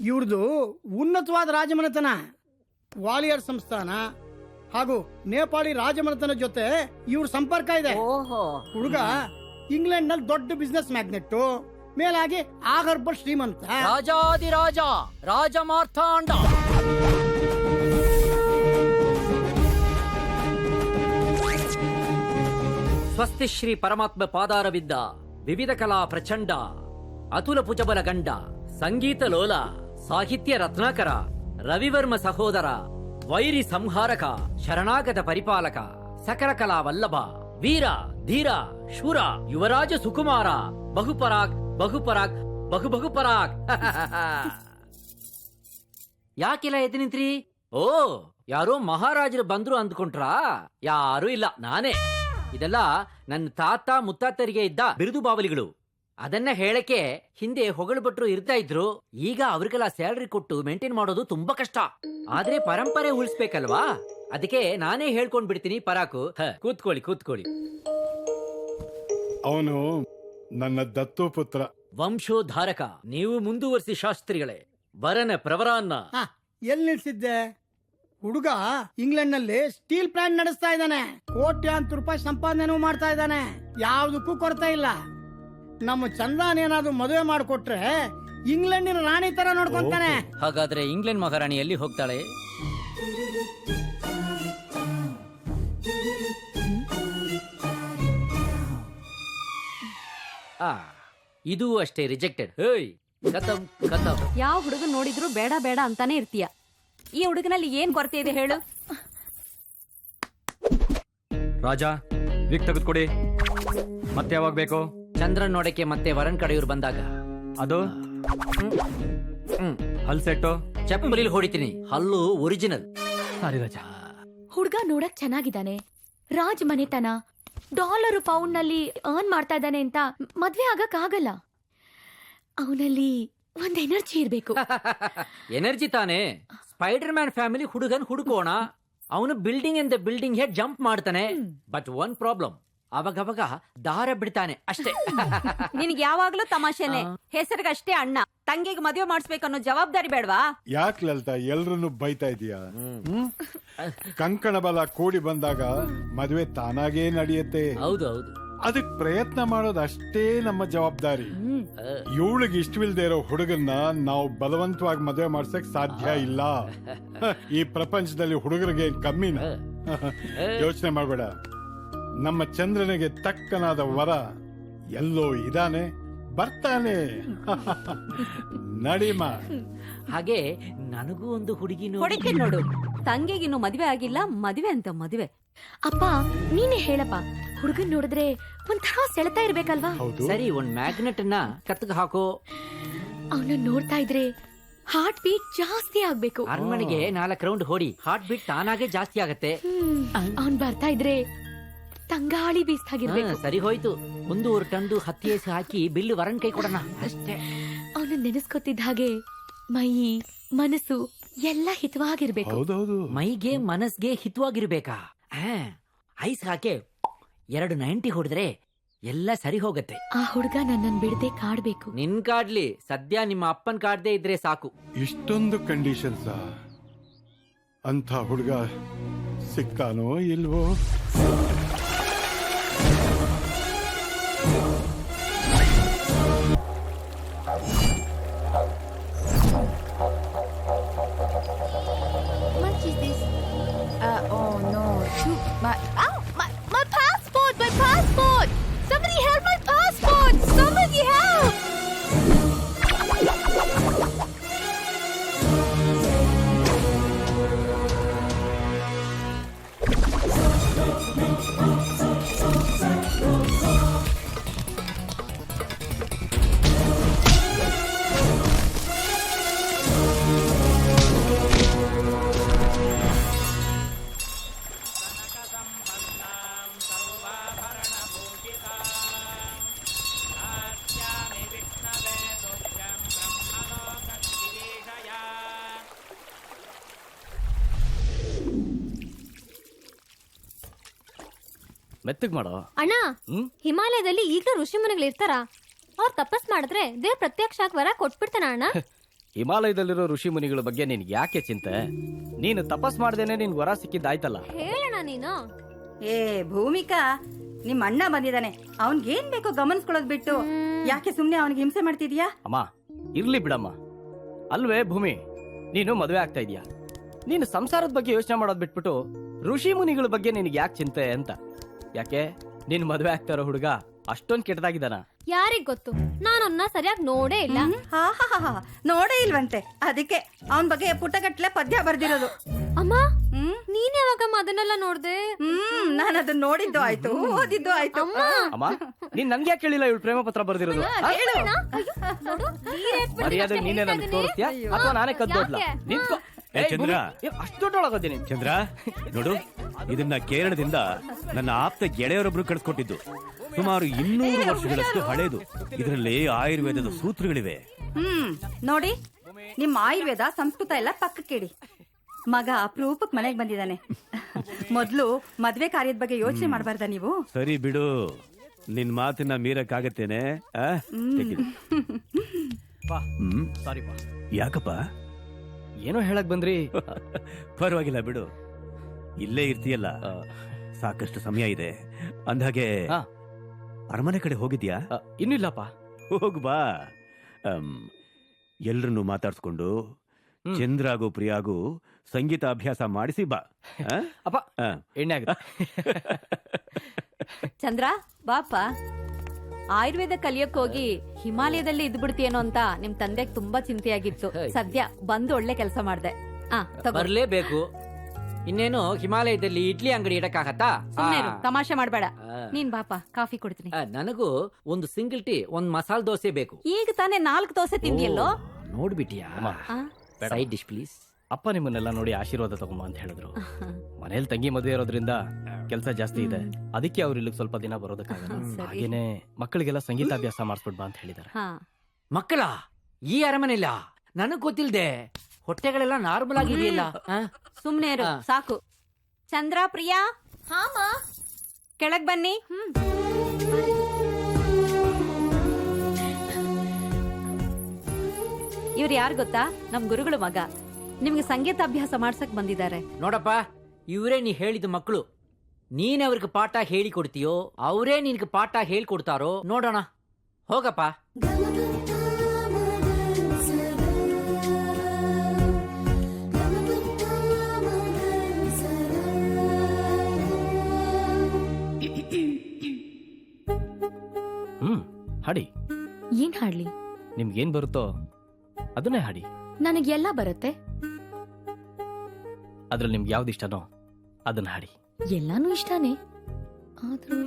ಇವ್ರದು ಉನ್ನತವಾದ ರಾಜಮನೆತನ. ಗ್ವಾಲಿಯರ್ ಸಂಸ್ಥಾನ ಹಾಗೂ ನೇಪಾಳಿ ರಾಜಮನೆತನ ಜೊತೆ ಇವ್ರ ಸಂಪರ್ಕ ಇದೆ. ಹುಡುಗ ಇಂಗ್ಲೆಂಡ್ ನಲ್ಲಿ ದೊಡ್ಡ ಬಿಸ್ನೆಸ್ ಮ್ಯಾಗ್ನೆಟ್, ಮೇಲಾಗಿ ಆಗರ್ಭ ಶ್ರೀಮಂತ. ರಾಜಾದಿರಾಜ ರಾಜಮಾರ್ಥಾಂಡ. ಸ್ವಸ್ತಿ ಶ್ರೀ ಪರಮಾತ್ಮ ಪಾದಾರವಿದ್ದ ವಿವಿಧ ಕಲಾ ಪ್ರಚಂಡ, ಅತುಲ ಭುಜಬಲ ಗಂಡ, ಸಂಗೀತ ಲೋಲ, ಸಾಹಿತ್ಯ ರತ್ನಾಕರ, ರವಿವರ್ಮ ಸಹೋದರ, ವೈರಿ ಸಂಹಾರಕ, ಶರಣಾಗತ ಪರಿಪಾಲಕ, ಸಕಲ ಕಲಾ ವಲ್ಲಭ, ವೀರ ಧೀರ ಶೂರ, ಯುವರಾಜ ಸುಕುಮಾರ, ಬಹುಪರಾಗ್ ಬಹುಪರಾಗ್ ಬಹುಪರಾಗ್. ಯಾಕೆಲ್ಲ ಎದ್ದು ನಿಂತ್ರಿ? ಓ, ಯಾರೋ ಮಹಾರಾಜರು ಬಂದ್ರು ಅಂದ್ಕೊಂಡ್ರಾ? ಯಾರು ಇಲ್ಲ, ನಾನೇ. ಇದೆಲ್ಲ ನನ್ನ ತಾತ ಮುತ್ತಾತರಿಗೆ ಇದ್ದ ಬಿರುದು ಬಾವಲಿಗಳು. ಅದನ್ನ ಹೇಳಕ್ಕೆ ಹಿಂದೆ ಹೊಗಳು ಭಟ್ರು ಇರ್ತಾ ಇದ್ರು. ಈಗ ಅವ್ರಿಗೆಲ್ಲ ಸ್ಯಾಲರಿ ಕೊಟ್ಟು ಮೇಂಟೈನ್ ಮಾಡೋದು ತುಂಬಾ ಕಷ್ಟ. ಆದ್ರೆ ಪರಂಪರೆ ಉಳಿಸ್ಬೇಕಲ್ವಾ, ಅದಕ್ಕೆ ನಾನೇ ಹೇಳ್ಕೊಂಡ್ ಬಿಡ್ತೀನಿ. ಪರಾಕು, ಕೂತ್ಕೊಳ್ಳಿ. ಅವನು ನನ್ನ ದತ್ತು ಪುತ್ರ, ವಂಶೋದ್ಧಾರಕ. ನೀವು ಮುಂದುವರಿಸಿ ಶಾಸ್ತ್ರಿಗಳೇ. ವರನ ಪ್ರವರಾನ್ನ ಎಲ್ಲಿ ನಿಲ್ಸಿದ್ದೆ? ಹುಡುಗ ಇಂಗ್ಲೆಂಡ್ ನಲ್ಲಿ ಸ್ಟೀಲ್ ಪ್ಲಾಂಟ್ ನಡೆಸ್ತಾ ಇದ್ದಾನೆ. ಕೋಟ್ಯಾಂತರ ರೂಪಾಯಿ ಸಂಪಾದನೆ ಮಾಡ್ತಾ ಇದ್ದಾನೆ. ಯಾವ್ದಕ್ಕೂ ಕೊರತೆ ಇಲ್ಲ. ನಮ್ಮ ಚಂದಾನ್ ಏನಾದ್ರು ಮದುವೆ ಮಾಡಿಕೊಟ್ರೆ ಇಂಗ್ಲೆಂಡಿನ ರಾಣಿ ತರ ನೋಡ್ಕೊಂತಾನೆ. ಹಾಗಾದ್ರೆ ಇಂಗ್ಲೆಂಡ್ ಮಹಾರಾಣಿ ಎಲ್ಲಿ ಹೋಗ್ತಾಳೆ? ಇದು ಅಷ್ಟೇ, ರಿಜೆಕ್ಟೆಡ್. ಖತಮ್. ಯಾವ ಹುಡುಗನ್ ನೋಡಿದ್ರು ಬೇಡ ಬೇಡ ಅಂತಾನೆ ಇರ್ತೀಯ. ಈ ಹುಡುಗನಲ್ಲಿ ಏನ್ ಕೊರತೆ ಇದೆ ಹೇಳು? ರಾಜ, ವಿಗ್ ತೆಗೆದುಕೊಡಿ. ಮತ್ತೆ ಯಾವಾಗ ಬೇಕು? ಚಂದ್ರನ್ ನೋಡಕ್ಕೆ ಮತ್ತೆ ವರನ್ ಕಡೆಯವ್ರು ಬಂದಾಗ. ಅದು ಹಲ್ ಸೆಟ್ಟು ಚಪ್ಪಲಿಲ್ ಹೊಡಿತೀನಿ. ಹಲ್ಲು ಒರಿಜಿನಲ್. ಸರಿ ರಾಜ. ಹುಡುಗ ನೋಡಕ್ ಚೆನ್ನಾಗಿದ್ದಾನೆ, ರಾಜ್ ಮನೆತನ, ಡಾಲರ್ ಪೌಂಡ್ ನಲ್ಲಿ ಅರ್ನ್ ಮಾಡ್ತಾ ಇದ್ದಾನೆ ಅಂತ ಮದ್ವೆ ಆಗಕ್ ಆಗಲ್ಲ. ಅವನಲ್ಲಿ ಒಂದ್ ಎನರ್ಜಿ ಇರ್ಬೇಕು. ಎನರ್ಜಿ ತಾನೆ. ಸ್ಪೈಡರ್ ಮ್ಯಾನ್ ಫ್ಯಾಮಿಲಿ ಹುಡುಗನ್ ಹುಡುಕೋಣ. ಅವನು ಬಿಲ್ಡಿಂಗ್ ಇಂದ ಬಿಲ್ಡಿಂಗ್ ಹೆಡ್ ಜಂಪ್ ಮಾಡ್ತಾನೆ. ಬಟ್ ಒನ್ ಪ್ರಾಬ್ಲಮ್, ಅವಾಗವಾಗ ದಾರ ಬಿಡ್ತಾನೆ ಅಷ್ಟೇ. ನಿನ್ಗೆ ಯಾವಾಗ್ಲೂ ತಮಾಷೆನೆ. ಹೆಸರಿಗಷ್ಟೇ ಅಣ್ಣ, ತಂಗಿಗೆ ಮದುವೆ ಮಾಡಿಸ್ಬೇಕನ್ನೋ ಜವಾಬ್ದಾರಿ ಬೇಡವಾ? ಯಾಕೆ ಲಲಿತಾ ಎಲ್ರನ್ನು ಬೈತಾ ಇದೀಯಾ? ಕಂಕಣ ಬಲ ಕೂಡಿ ಬಂದಾಗ ಮದುವೆ ತಾನಾಗೇ ನಡೆಯುತ್ತೆ. ಹೌದು. ಅದಕ್ ಪ್ರಯತ್ನ ಮಾಡೋದು ಅಷ್ಟೇ ನಮ್ಮ ಜವಾಬ್ದಾರಿ. ಇವಳಿಗೆ ಇಷ್ಟವಿಲ್ದೇ ಇರೋ ಹುಡುಗನ್ನ ನಾವು ಬಲವಂತವಾಗಿ ಮದುವೆ ಮಾಡ್ಸಕ್ ಸಾಧ್ಯ ಇಲ್ಲ. ಈ ಪ್ರಪಂಚದಲ್ಲಿ ಹುಡುಗರಿಗೆ ಕಮ್ಮಿನ? ಯೋಚನೆ ಮಾಡ್ಬೇಡ. ನಮ್ಮ ಚಂದ್ರನಿಗೆ ತಕ್ಕನಾದ ವರ ಎಲ್ಲೋ ಇದಾನೆ, ಬರ್ತಾನೆ. ನಡಿಮ. ಹಾಗೆ ನನಗೂ ಒಂದು ಹುಡುಗಿ ನೋಡು. ತಂಗಿಗಿನ್ನು ಮದ್ವೆ ಆಗಿಲ್ಲ, ಮದ್ವೆ ಅಂತ ಮದ್ವೆ. ಅಪ್ಪ ನೀನೇ ಹೇಳಪ್ಪ, ಹುಡುಗನ್ ನೋಡಿದ್ರೆ ಒಂಥರ ಸೆಳೆತಾ ಇರ್ಬೇಕಲ್ವಾ? ಸರಿ, ಒಂದ್ ಮ್ಯಾಗ್ನೆಟ್ ನ ಕತ್ತಗ ಹಾಕೋ. ಅವನ ನೋಡ್ತಾ ಇದ್ರೆ ಹಾರ್ಟ್ ಬೀಟ್ ಜಾಸ್ತಿ ಆಗ್ಬೇಕು. ಅರಮನೆಗೆ 4 ರೌಂಡ್ ಹೊಡಿ, ಹಾರ್ಟ್ ಬೀಟ್ ತಾನಾಗೆ ಜಾಸ್ತಿ ಆಗತ್ತೆ. ಅವನ್ ಬರ್ತಾ ಇದ್ರೆ ತಂಗಾಳಿ ಬೀಸ್ತಾಗಿರ್ಬೇಕು. ಸರಿ ಹೋಯ್ತು. 1 ಟನ್ ಹತ್ತಿ ಹಾಕಿ ಬಿಲ್ಲು ವರನ್ ಕೈ ಕೊಡೋಣ ಅಷ್ಟೇ. ಅವನ ನೆನೆಸ್ಕೊತಿದ್ದ ಹಾಗೆ ಮೈ ಮನಸ್ಸು ಎಲ್ಲ ಹಿತವಾಗಿರ್ಬೇಕು. ಮೈಗೆ ಮನಸ್ಗೆ ಹಿತವಾಗಿರ್ಬೇಕಾ? ಐಸ್ ಹಾಕಿ 290 ಹೊಡೆದ್ರೆ ಎಲ್ಲ ಸರಿ ಹೋಗತ್ತೆ. ಆ ಹುಡುಗ ನನ್ನನ್ ಬಿಡದೆ ಕಾಡ್ಬೇಕು. ನಿನ್ ಕಾಡ್ಲಿ, ಸದ್ಯ ನಿಮ್ಮ ಅಪ್ಪನ್ ಕಾಡ್ದೆ ಇದ್ರೆ ಸಾಕು. ಇಷ್ಟೊಂದು ಕಂಡೀಷನ್ಸ್ ಅಂತ ಹುಡುಗ ಸಿಕ್ತಾನೋ ಇಲ್ವೋ? My passport! My passport! Somebody help my passport! Somebody help! ಮೆತ್ತಗ್ ಮಾಡೋ ಅಣ್ಣ. ಹಿಮಾಲಯದಲ್ಲಿ ಈಗಲೂ ಋಷಿ ಮುನಿಗಳು ಇರ್ತಾರ? ಅವ್ರು ತಪಸ್ ಮಾಡಿದ್ರೆ ದೇವ್ರ ಪ್ರತ್ಯಕ್ಷ ವರ ಕೊಟ್ಬಿಡ್ತಾನ ಅಣ್ಣ. ಹಿಮಾಲಯದಲ್ಲಿರೋ ಋಷಿ ಮುನಿಗಳ ಬಗ್ಗೆ ನಿನ್ಗೆ ಯಾಕೆ ಚಿಂತೆ? ನೀನು ತಪಸ್ ಮಾಡ್ದೇನೆ ನಿನ್ ವರ ಸಿಕ್ಕಿದ್ದಾಯ್ತಲ್ಲ. ಹೇಳೋಣ ನೀನು. ಏ ಭೂಮಿಕಾ, ನಿಮ್ ಅಣ್ಣ ಬಂದಿದ್ದಾನೆ, ಅವನ್ಗೇನ್ ಬೇಕೋ ಗಮನಿಸ್ಕೊಳ್ಳೋದ್ ಬಿಟ್ಟು ಯಾಕೆ ಸುಮ್ನೆ ಅವನಿಗೆ ಹಿಂಸೆ ಮಾಡ್ತಿದ್ಯಾ? ಅಮ್ಮ ಇರ್ಲಿ ಬಿಡಮ್ಮ. ಅಲ್ವೇ ಭೂಮಿ, ನೀನು ಮದುವೆ ಆಗ್ತಾ ಇದೀಯಾ, ನೀನು ಸಂಸಾರದ ಬಗ್ಗೆ ಯೋಚನೆ ಮಾಡೋದ್ ಬಿಟ್ಬಿಟ್ಟು ಋಷಿ ಮುನಿಗಳ ಬಗ್ಗೆ ನಿನಗೆ ಯಾಕೆ ಚಿಂತೆ ಅಂತ. ಯಾಕೆ ನೀನ್ ಮದುವೆ ಆಗ್ತಾ ಇರೋ ಹುಡುಗ ಅಷ್ಟೊಂದ್ ಕೆಟ್ಟದಾಗಿದ್ದಾನ? ಯಾರಿಗ್ ಗೊತ್ತು, ನಾನನ್ನ ಸರಿಯಾಗಿ ನೋಡೇ ಇಲ್ಲ. ಹಾ ನೋಡೇ ಇಲ್ವಂತೆ, ಅದಕ್ಕೆ ಅವನ್ ಬಗ್ಗೆ ಪುಟಗಟ್ಲೆ ಪದ್ಯ ಬರ್ದಿರೋದು. ಅಮ್ಮ, ನೀನ್ ಯಾವಾಗಮ್ಮ ಅದನ್ನೆಲ್ಲ ನೋಡ್ದೆ? ನಾನು ಅದನ್ನ ನೋಡಿದ್ದು ಆಯ್ತು, ಓದಿದ್ದು ಆಯ್ತು. ಅಮ್ಮ ನೀನ್ ನನ್ಗೆ ಯಾಕೆ ಕೇಳಿಲ್ಲ ಇವಳು ಪ್ರೇಮ ಪತ್ರ ಬರ್ದಿರೋದು? ಮರ್ಯಾದೆ ನೀನೇ ನನ್ಗೆ ತೋರಿಸ್ತೀಯಾ ಅಥವಾ ನಾನೇ ಕದ್ದೋದ್ಲ? ನಿಂತ್ಕೋ. ಏ ಚಂದ್ರ, ಅಷ್ಟು ದೊಡ್ಡೊಳಗೋದ್ದೀನಿ. ಚಂದ್ರ ನೋಡು, ಇದನ್ನ ಕೇರಳದಿಂದ ನನ್ನ ಆಪ್ತ ಗೆಳೆಯರೊಬ್ರು ಕಳಿಸ್ಕೊಟ್ಟಿದ್ದು. ಸುಮಾರು 200 ವರ್ಷಗಳಷ್ಟು ಹಳೇದು. ಇದರಲ್ಲಿ ಆಯುರ್ವೇದದ ಸೂತ್ರಗಳಿವೆ. ನೋಡಿ, ನಿಮ್ ಆಯುರ್ವೇದ ಸಂಸ್ಕೃತ ಎಲ್ಲ ಪಕ್ಕಕ್ಕಿಡಿ. ಮಗ ಅಪರೂಪಕ್ ಮನೆಗ್ ಬಂದಿದ್ದಾನೆ. ಮೊದ್ಲು ಮದ್ವೆ ಕಾರ್ಯದ ಬಗ್ಗೆ ಯೋಚನೆ ಮಾಡಬಾರ್ದ ನೀವು? ಸರಿ ಬಿಡು, ನಿನ್ ಮಾತನ್ನ ಮೀರಕ್ಕಾಗತ್ತೇನೆ? ಸಾರಿ ಪಾ. ಯಾಕಪ್ಪ? ಏನೋ ಹೇಳಕ್ ಬಂದ್ರಿ? ಪರವಾಗಿಲ್ಲ ಬಿಡು, ಇಲ್ಲೇ ಇರ್ತೀಯಲ್ಲ, ಸಾಕಷ್ಟು ಸಮಯ ಇದೆ. ಅಂದಾಗೆ ಹಾ. ಅರಮನೆ ಕಡೆ ಹೋಗಿದ್ಯಾ? ಇನ್ನಿಲ್ಲಪ್ಪ. ಹೋಗ್ ಬಾ. ಎಲ್ರನ್ನು ಮಾತಾಡ್ಸ್ಕೊಂಡು ಚಂದ್ರಾಗೂ ಪ್ರಿಯಾಗೂ ಸಂಗೀತ ಅಭ್ಯಾಸ ಮಾಡಿಸಿ ಬಾ. ಅಪ್ಪ ಎಣ್ಣೆ ಆಗುತ್ತೆ. ಚಂದ್ರ ಬಾಪ, ಆಯುರ್ವೇದ ಕಲಿಯಕ್ ಹೋಗಿ ಹಿಮಾಲಯದಲ್ಲಿ ಇದ್ಬಿಡ್ತೀಯೇನೋ ಅಂತ ನಿಮ್ ತಂದೆಗ್ ತುಂಬಾ ಚಿಂತೆಯಾಗಿತ್ತು. ಸದ್ಯ ಬಂದು ಒಳ್ಳೆ ಕೆಲಸ ಮಾಡ್ದೆ. ಬರ್ಲೇಬೇಕು. ಇನ್ನೇನು ಹಿಮಾಲಯದಲ್ಲಿ ಇಡ್ಲಿ ಅಂಗಡಿ ಇಡಕ್ಕಾಗತ್ತಾ? ತಮಾಷೆ ಮಾಡ್ಬೇಡ. ನೀನ್ ಬಾಪ, ಕಾಫಿ ಕೊಡ್ತೀನಿ. ನನಗೂ ಒಂದು ಸಿಂಗಲ್ ಟೀ, ಒಂದ್ ಮಸಾಲ ದೋಸೆ ಬೇಕು. ಈಗ ತಾನೇ 4 ದೋಸೆ ತಿಂದಿಯಲ್ಲೋ? ನೋಡ್ಬಿಟ್ಟಿಯಾ? Side dish please. ಅಪ್ಪ ನಿಮ್ಮನ್ನೆಲ್ಲ ನೋಡಿ ಆಶೀರ್ವಾದ ತಗೊಂಬ ಅಂತ ಹೇಳಿದ್ರು. ಮನೇಲಿ ತಂಗಿ ಮದುವೆ ಇರೋದ್ರಿಂದ ಕೆಲಸ ಜಾಸ್ತಿ ಇದೆ, ಅದಕ್ಕೆ ಅವ್ರು ಇಲ್ಲಿಗೆ ಸ್ವಲ್ಪ ದಿನ ಬರೋದಕ್ಕಾಗಲ್ಲ. ಹಾಗೇನೆ ಮಕ್ಕಳಿಗೆಲ್ಲ ಸಂಗೀತಾಭ್ಯಾಸ ಮಾಡಿಸ್ಬಿಡ್ಬಾ ಅಂತ ಹೇಳಿದಾರೆ. ಮಕ್ಕಳ ಈ ಅರಮನೆಲ್ಲ ನನಗ್ ಗೊತ್ತಿಲ್ದೆ. ಹೊಟ್ಟೆಗಳೆಲ್ಲ ನಾರ್ಮಲ್ ಆಗಿದೆಯಲ್ಲ. ಸುಮ್ನೆ ಇರು, ಸಾಕು. ಚಂದ್ರ, ಪ್ರಿಯಾ, ಕೆಳಗ್ ಬನ್ನಿ. ಇವ್ರು ಯಾರು ಗೊತ್ತಾ? ನಮ್ ಗುರುಗಳ ಮಗ. ನಿಮ್ಗೆ ಸಂಗೀತಾಭ್ಯಾಸ ಮಾಡ್ಸಕ್ ಬಂದಿದ್ದಾರೆ. ನೋಡಪ್ಪ, ಇವರೇ ನೀ ಹೇಳಿದ ಮಕ್ಕಳು. ನೀನ್ ಅವ್ರಿಗೆ ಪಾಠ ಹೇಳಿ ಕೊಡ್ತೀಯೋ ಅವರೇ ನಿನ್ಗೆ ಪಾಠ ಹೇಳ್ಕೊಡ್ತಾರೋ ನೋಡೋಣ. ಹೋಗಪ್ಪ. ಹಾಡಿ. ಏನ್ ಹಾಡ್ಲಿ? ನಿಮ್ಗೇನ್ ಬರುತ್ತೋ ಅದನ್ನೇ ಹಾಡಿ. ನನಗೆಲ್ಲ ಬರುತ್ತೆ. ಅದ್ರಲ್ಲಿ ನಿಮ್ಗೆ ಯಾವ್ದು ಇಷ್ಟನೋ ಅದನ್ನ ಹಾಡಿ. ಎಲ್ಲಾನು ಇಷ್ಟನೇ, ಆದ್ರೂ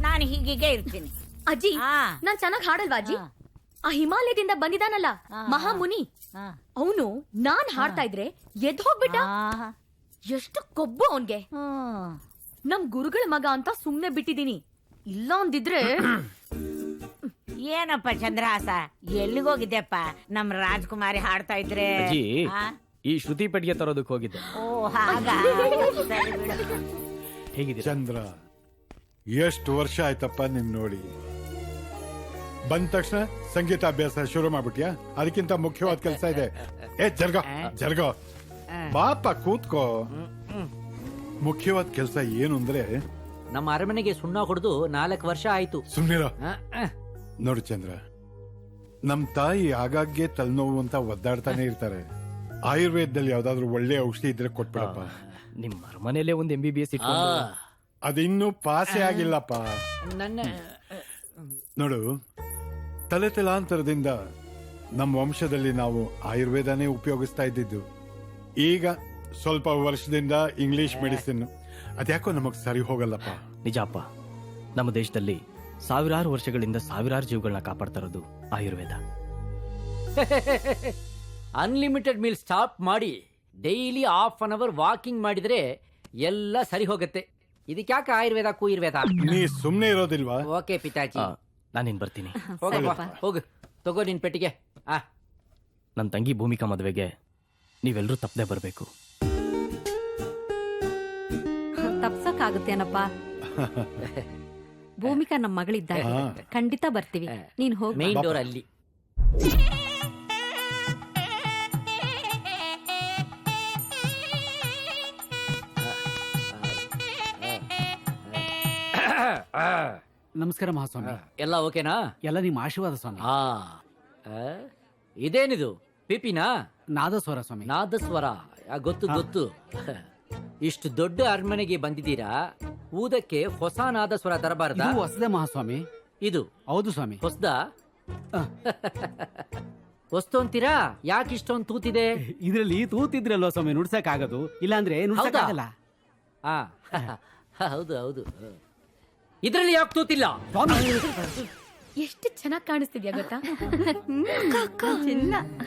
ನಾನು ಹೀಗೆ ಇರ್ತೀನಿ. ಅಜ್ಜಿ, ನಾನ್ ಚೆನ್ನಾಗ್ ಹಾಡಲ್ವಾ ಅಜ್ಜಿ? ಆ ಹಿಮಾಲಯದಿಂದ ಬಂದಿದಾನಲ್ಲ ಮಹಾಮುನಿ, ಅವನು ನಾನ್ ಹಾಡ್ತಾ ಇದ್ರೆ ಎದ್ ಹೋಗ್ಬಿಟ್ಟ. ಎಷ್ಟು ಕೊಬ್ಬು ಅವನ್ಗೆ. ನಮ್ ಗುರುಗಳ ಮಗ ಅಂತ ಸುಮ್ನೆ ಬಿಟ್ಟಿದೀನಿ, ಇಲ್ಲ ಅಂದಿದ್ರೆ. ಏನಪ್ಪ ಚಂದ್ರಹಾಸ, ಎಲ್ಲಿಗೋಗಿದ್ದೆಪ್ಪ? ನಮ್ ರಾಜ್ಕುಮಾರಿ ಹಾಡ್ತಾ ಇದ್ರೆ. ಅಜ್ಜಿ, ಈ ಶ್ರುತಿ ಪೆಟ್ಟಿಗೆ ತರೋದಕ್ಕೆ ಹೋಗಿದ್ದೆ. ಓ ಹಾಗ. ಹೇಗಿದ್ದೀರಾ? ಚಂದ್ರ, ಎಷ್ಟು ವರ್ಷ ಆಯ್ತಪ್ಪ ನಿನ್ ನೋಡಿ. ಬಂದ ತಕ್ಷಣ ಸಂಗೀತಾಭ್ಯಾಸ ಶುರು ಮಾಡ್ಬಿಟ್ಯಾ? ಅದಕ್ಕಿಂತ ಮುಖ್ಯವಾದ ಕೆಲಸ ಇದೆ. ಜರ್ಗೋ ಬಾಪ, ಕೂತ್ಕೋ. ಮುಖ್ಯವಾದ ಕೆಲಸ ಏನು ಅಂದ್ರೆ, ನಮ್ಮ ಅರಮನೆಗೆ ಸುಣ್ಣ ಹೊಡೆದು 4 ವರ್ಷ ಆಯ್ತು. ಸುಮ್ನಿರೋ. ನೋಡು ಚಂದ್ರ, ನಮ್ ತಾಯಿ ಆಗಾಗ್ಗೆ ತಲೆನೋವು ಅಂತ ಒದ್ದಾಡ್ತಾನೆ ಇರ್ತಾರೆ. ಆಯುರ್ವೇದದಲ್ಲಿ ಯಾವ್ದಾದ್ರು ಒಳ್ಳೆ ಔಷಧಿ ಇದ್ರೆ ಕೊಟ್ಬಿಡಪ್ಪ. ನಿಮ್ಮ ಅರಮನೆಯಲ್ಲೇ ಒಂದು MBBS ಇಟ್ಕೊಂಡು. ಅದಿನ್ನೂ ಪಾಸೇ ಆಗಿಲ್ಲಪ್ಪ. ನನ್ನ ನೋಡು, ತಲೆ ತಲಾಂತರದಿಂದ ನಮ್ಮ ವಂಶದಲ್ಲಿ ನಾವು ಆಯುರ್ವೇದನೇ ಉಪಯೋಗಿಸ್ತಾ ಇದ್ದಿದ್ದು. ಈಗ ಸ್ವಲ್ಪ ವರ್ಷದಿಂದ ಇಂಗ್ಲಿಷ್ ಮೆಡಿಸಿನ್. ಅದ್ಯಾಕೋ ನಮಗ್ ಸರಿ ಹೋಗಲ್ಲಪ್ಪ. ನಿಜ ಅಪ್ಪ, ನಮ್ಮ ದೇಶದಲ್ಲಿ ಸಾವಿರಾರು ವರ್ಷಗಳಿಂದ ಸಾವಿರಾರು ಜೀವಗಳನ್ನ ಕಾಪಾಡ್ತಾ ಇರೋದು ಆಯುರ್ವೇದ. ಅನ್ಲಿಮಿಟೆಡ್ ಮೀಲ್ ಸ್ಟಾಪ್ ಮಾಡಿ daily half an hour walking ಮಾಡಿದ್ರೆ ಎಲ್ಲ ಸರಿ ಹೋಗುತ್ತೆ. ಇದಕ್ಯಾಕೆ ಆಯುರ್ವೇದ ಕೂಯುರ್ವೇದ? ನೀ ಸುಮ್ನೆ ಇರೋದಿಲ್ವಾ? ಓಕೆ ಪಿತಾಜಿ, ನಾನಿನ್ ಬರ್ತೀನಿ. ಹೋಗಪ್ಪ ಹೋಗು, ತಗೋ ನಿನ್ ಪೆಟ್ಟಿಗೆ. ನನ್ನ ತಂಗಿ ಭೂಮಿಕಾ ಮದುವೆಗೆ ನೀವೆಲ್ಲರೂ ತಪ್ಪದೆ ಬರಬೇಕು. ತಪ್ಸಕ್ಕಾಗುತ್ತೇನಪ್ಪ? ಭೂಮಿಕಾ ನಮ್ಮ ಮಗಳಿದ್ದಾರೆ, ಖಂಡಿತ ಬರ್ತೀವಿ. ನೀನ್ ಹೋಗಿ. ಮೇನ್ ಡೋರ್ ಅಲ್ಲಿ. ನಮಸ್ಕಾರ ಮಹಾಸ್ವಾಮಿ. ಎಲ್ಲ ಓಕೆನಾ? ಎಲ್ಲ ನಿಮ್ಮ ಆಶೀರ್ವಾದ ಸ್ವಾಮಿ. ಇದೇನಿದು ಪಿಪಿನಾ? ನಾದಸ್ವರ ಸ್ವಾಮಿ. ನಾದಸ್ವರ ಗೊತ್ತು ಗೊತ್ತು. ಇಷ್ಟು ದೊಡ್ಡ ಅರಮನೆಗೆ ಬಂದಿದ್ದೀರಾ, ಊದಕ್ಕೆ ಹೊಸ ನಾದಸ್ವರ ತರಬಾರ್ದ? ಇದು ಹೊಸದೇ ಮಹಾಸ್ವಾಮಿ. ಇದು ಹೌದು ಸ್ವಾಮಿ. ಹೊಸದ ಹೊಸ್ತು ಅಂತೀರಾ? ಯಾಕೆ ಇಷ್ಟೊಂದು ತೂತಿದೆ? ಇದ್ರಲ್ಲಿ ತೂತಿದ್ರಲ್ವ ಸ್ವಾಮಿ ನುಡ್ಸಕ್ ಆಗೋದು, ಇಲ್ಲಾಂದ್ರೆ ನುಡ್ಸಕ್ ಆಗಲ್ಲ. ಹೌದು ಹೌದು. ಇದ್ರಲ್ಲಿ ಯಾಕೆ ತೂತಿಲ್ಲ? ಎಷ್ಟು ಚೆನ್ನಾಗಿ ಕಾಣಿಸ್ತಿದ್ಯಾ ಗೊತ್ತಾ?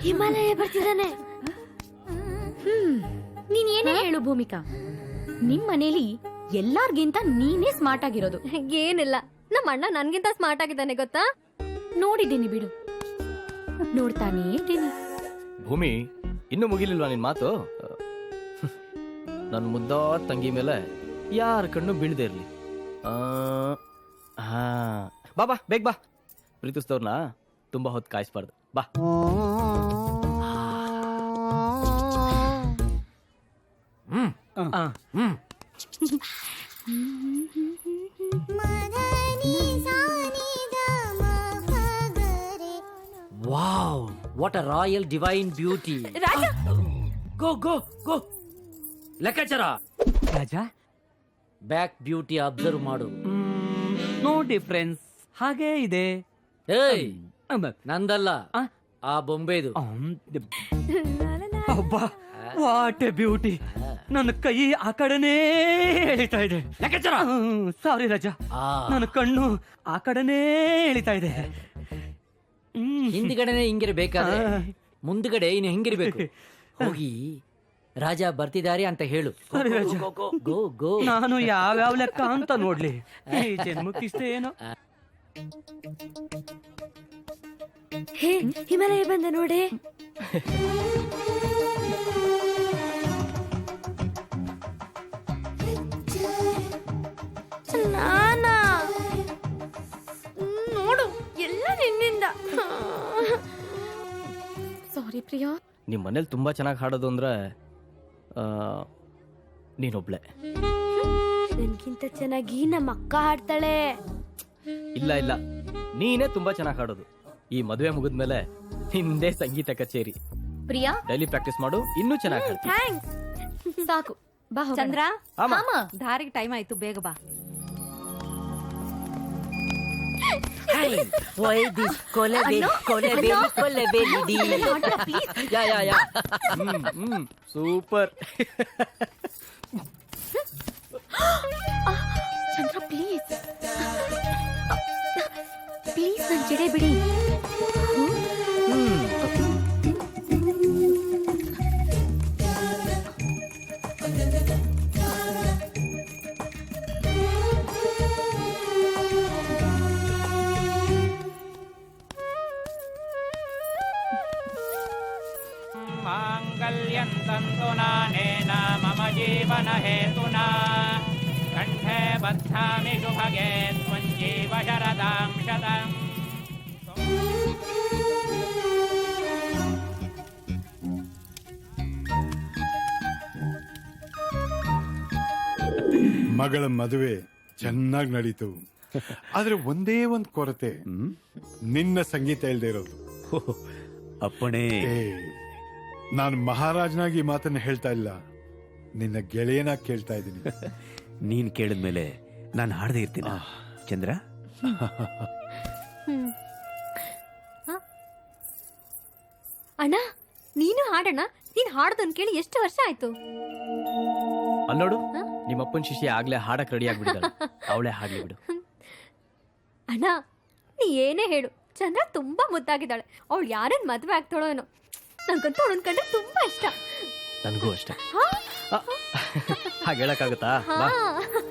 ಹಿಮಾಲಯ ಬರ್ತಿದ್ದಾನೆ. ನೀನ್ ಏನೇ ಹೇಳು ಭೂಮಿಕಾ, ನಿಮ್ ಮನೇಲಿ ಎಲ್ಲಾರ್ಗಿಂತ ನೀನೇ ಸ್ಮಾರ್ಟ್ ಆಗಿರೋದು. ಏನಿಲ್ಲ, ನಮ್ಮ ಅಣ್ಣ ನನ್ಗಿಂತ ಸ್ಮಾರ್ಟ್ ಆಗಿದ್ದಾನೆ ಗೊತ್ತಾ? ನೋಡಿದ್ದೀನಿ ಬಿಡು, ನೋಡ್ತಾನೇ ಇದ್ದೀನಿ. ಭೂಮಿ, ಇನ್ನೂ ಮುಗಿಲಿಲ್ವಾ ನಿನ್ ಮಾತು? ನನ್ನ ಮುದ್ದಾದ ತಂಗಿ ಮೇಲೆ ಯಾರ ಕಣ್ಣು ಬೀಳದೆ ಇರ್ಲಿ. ಬಾ ಬಾ, ಬೇಗ ಬಾ. ಪ್ರೀತಿಸ್ತವ್ರನ್ನ ತುಂಬಾ ಹೊತ್ತು ಕಾಯಿಸ್ಬಾರ್ದು. ಬಾ. Wow, what a royal divine beauty. Go go go. ಲೆಕ್ಕಾಚಾರ ರಾಜ, ಬ್ಯಾಕ್ ಬ್ಯೂಟಿ ಅಬ್ಸರ್ವ್ ಮಾಡು. ನೋ ಡಿಫ್ರೆನ್ಸ್, ಹಾಗೇ ಇದೆ. ಏಯ್, ನಂದಲ್ಲ, ಆ ಬೊಂಬೆದು. ಅಬ್ಬಾ, ವಾಟ್ ಎ ಬ್ಯೂಟಿ. ನನ್ನ ಕೈ ಆ ಕಡೆನೇ ಎಳಿತಾ ಇದೆ. ಲೆಕ್ಕಾಚಾರ. ಸಾರಿ ರಾಜ, ನನ್ನ ಕಣ್ಣು ಆ ಕಡೆನೇ ಎಳಿತಾ ಇದೆ. ಹಿಂದ್ಗಡೆನೆ ಹಿಂಗಿರ್ಬೇಕಾದ್ರೆ ಮುಂದ್ಗಡೆ ಇನ್ನು ಹೆಂಗಿರ್ಬೇಕು. ಹೋಗಿ ರಾಜ ಬರ್ತಿದ್ದಾರೆ ಅಂತ ಹೇಳು. ಗೋ ಗೋ. ನಾನು ಯಾವ್ಯಾವ ಲೆಕ್ಕ ಅಂತ ನೋಡ್ಲಿ. ಈ ಜನ್ಮಕ್ಕಿಷ್ಟೇ ಏನೋ. ಹೇ, ಹಿಮಾಲಯ ಬಂದ ನೋಡೆ. ನಾನಾ ನೋಡು, ಎಲ್ಲ ನಿನ್ನಿಂದ. ಸಾರಿ ಪ್ರಿಯಾ. ನಿಮ್ ಮನೇಲಿ ತುಂಬಾ ಚೆನ್ನಾಗಿ ಹಾಡೋದು ಅಂದ್ರೆ ನೀನೊಬ್ಳೆ. ನನ್ಗಿಂತ ಚೆನ್ನಾಗಿ ನಮ್ಮ ಅಕ್ಕ ಹಾಡ್ತಾಳೆ. ಇಲ್ಲ ಇಲ್ಲ, ನೀನೇ ತುಂಬಾ ಚೆನ್ನಾಗಿ ಹಾಡೋದು. ಈ ಮದುವೆ ಮುಗಿದ್ಮೇಲೆ ಹಿಂದೆ ಸಂಗೀತ ಕಚೇರಿ. ಪ್ರಿಯಾ, ಡೈಲಿ ಪ್ರಾಕ್ಟೀಸ್ ಮಾಡು, ಇನ್ನೂ ಚೆನ್ನಾಗಿ ಹಾಡ್ತೀನಿ. ಥ್ಯಾಂಕ್ಸ್. ಸಾಕು ಬಾ ಹೋಗೋಣ. ಚಂದ್ರ, ಆಮ. ದಾರಿಗೆ ಟೈಮ್ ಆಯ್ತು, ಬೇಗ ಬಾ. ಸೂಪರ್. ಚಂದ್ರ ಪ್ಲೀಸ್ ಪ್ಲೀಸ್, ನನ್ ಜಡೆ ಬಿಡಿ. ಮಾಂಗಲ್ಯಂ ತಂತುನಾನೇನ ಮಮ ಜೀವನ ಹೇತುನಾ ಕಂಠೆ ಬದ್ಧಾಮಿ ಶುಭಗೆ ತ್ವಂ ಜೀವ ಶರದಾಂ ಶತಂ. ಮಗಳ ಮದುವೆ ಚೆನ್ನಾಗಿ ನಡೀತು. ಆದ್ರೆ ಒಂದೇ ಒಂದ್ ಕೊರತೆ, ನಿನ್ನ ಸಂಗೀತ ಇಲ್ದೇ ಇರೋದು. ಅಪ್ಪಣೆ. ನಾನು ಮಹಾರಾಜನಾಗಿ ಈ ಮಾತನ್ನ ಹೇಳ್ತಾ ಇಲ್ಲ, ನಿನ್ನ ಗೆಳೆಯನಾಗಿ ಕೇಳ್ತಾ ಇದ್ದೀನಿ. ನೀನ್ ಕೇಳಿದ್ಮೇಲೆ ನಾನು ಹಾಡದೆ ಇರ್ತೀನಿ ಚಂದ್ರ. ಅಣ್ಣ, ನೀನು ಹಾಡಣ್ಣ. ನೀನ್ ಹಾಡೋದನ್ ಕೇಳಿ ಎಷ್ಟು ವರ್ಷ ಆಯ್ತು. ಅಲ್ಲೋಡು, ನಿಮ್ಮಪ್ಪನ ಶಿಷ್ಯ ಆಗ್ಲೇ ಹಾಡಕ್ ರೆಡಿ ಆಗ್ಬಿಟ್ಟಿದ್ದಾಳೆ. ಅವಳೇ ಹಾಡ್ಲಿ ಬಿಡು. ಅಣ್ಣ, ನೀ ಏನೇ ಹೇಳು, ಚಂದ್ರ ತುಂಬಾ ಮುದ್ದಾಗಿದ್ದಾಳೆ. ಅವಳು ಯಾರನ್ನ ಮದ್ವೆ ಆಗ್ತಾಳೋ ಏನೋ. ನಂಗಂತೂ ಅವಳನ್ ಕಂಡ್ರೆ ತುಂಬಾ ಇಷ್ಟ. ನನಗೂ ಅಷ್ಟೇ. ಹಾ? ಹಾಗೆ ಹೇಳಕ್ಕಾಗುತ್ತಾ? ಬಾ. ಹಾ.